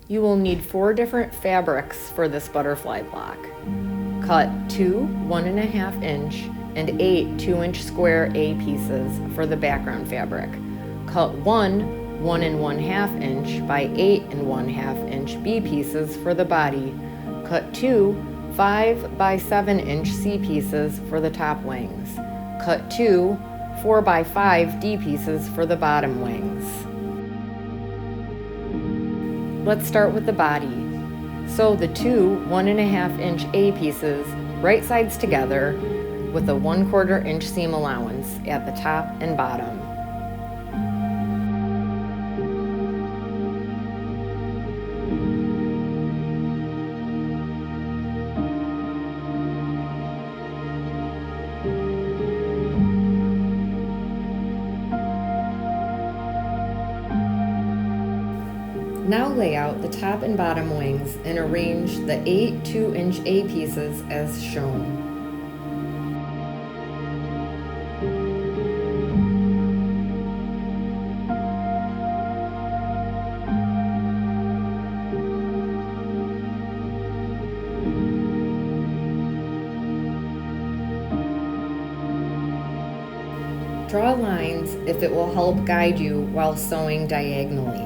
You will need 4 different fabrics for this butterfly block. Cut 2 1.5 inch and 8 2-inch square A pieces for the background fabric. Cut 1 1.5 inch by 8 1/2 inch B pieces for the body. Cut 2 5 by 7 inch C pieces for the top wings. Cut 2 4 by 5 D pieces for the bottom wings. Let's start with the body. Sew the 2 1.5 inch A pieces right sides together with a 1/4 inch seam allowance at the top and bottom. Now lay out the top and bottom wings and arrange the 8 2-inch A pieces as shown. Draw lines if it will help guide you while sewing diagonally.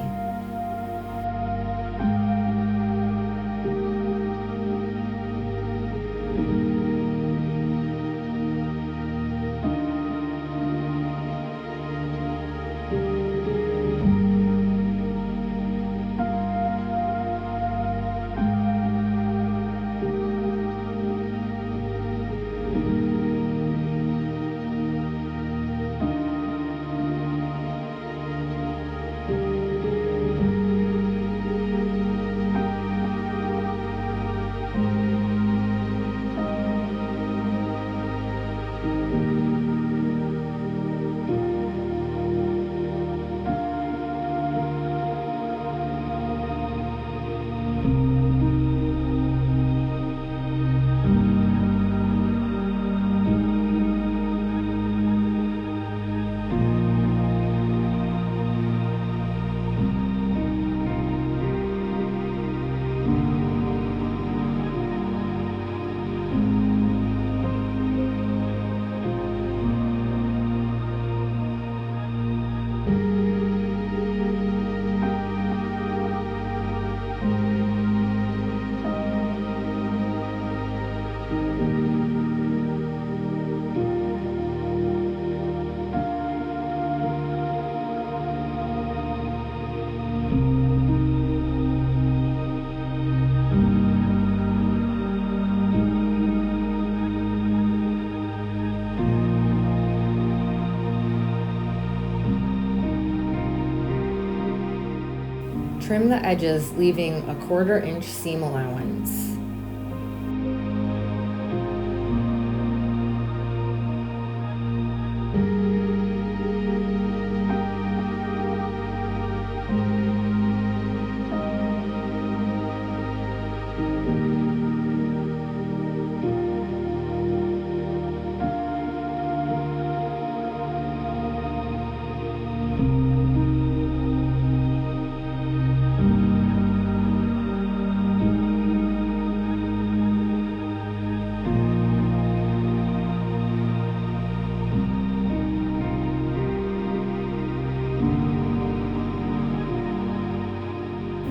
Trim the edges, leaving a 1/4 inch seam allowance.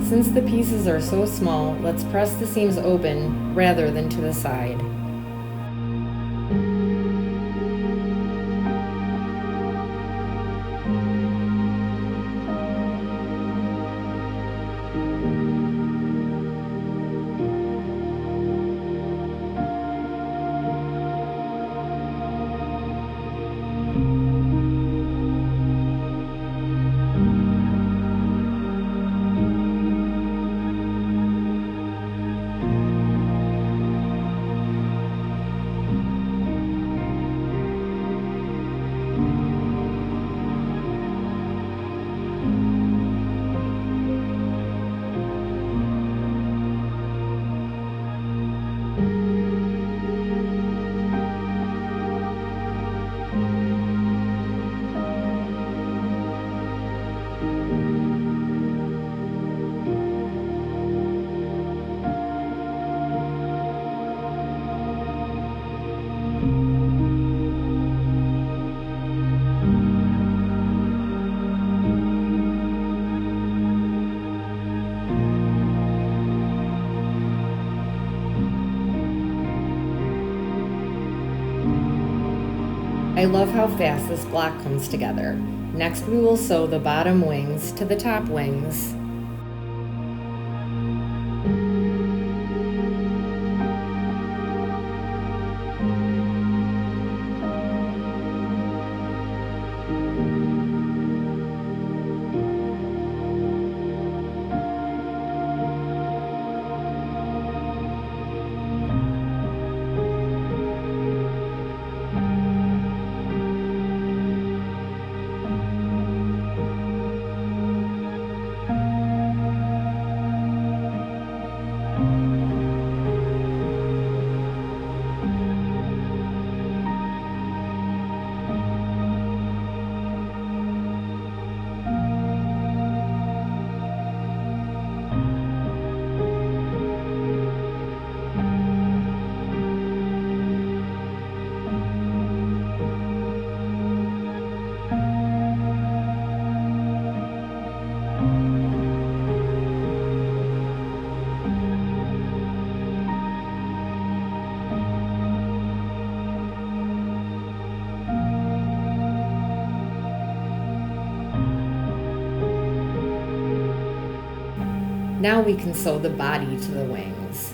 Since the pieces are so small, let's press the seams open rather than to the side. I love how fast this block comes together. Next we will sew the bottom wings to the top wings. Now we can sew the body to the wings.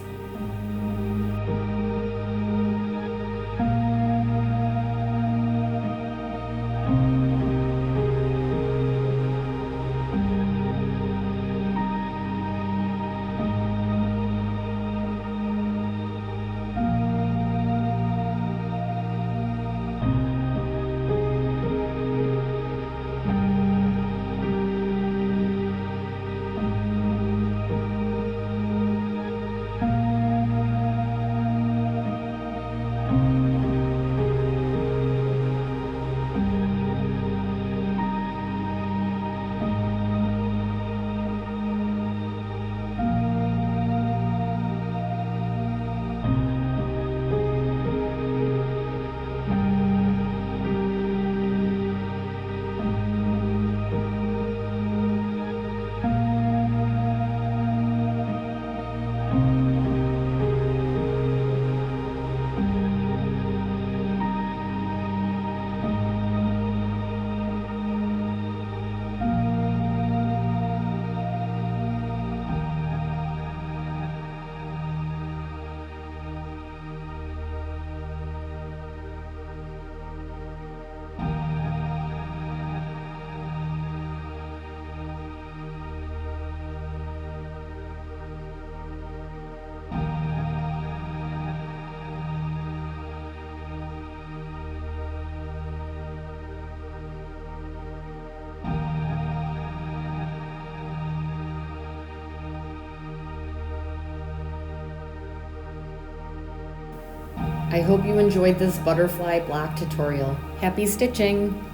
I hope you enjoyed this butterfly block tutorial. Happy stitching!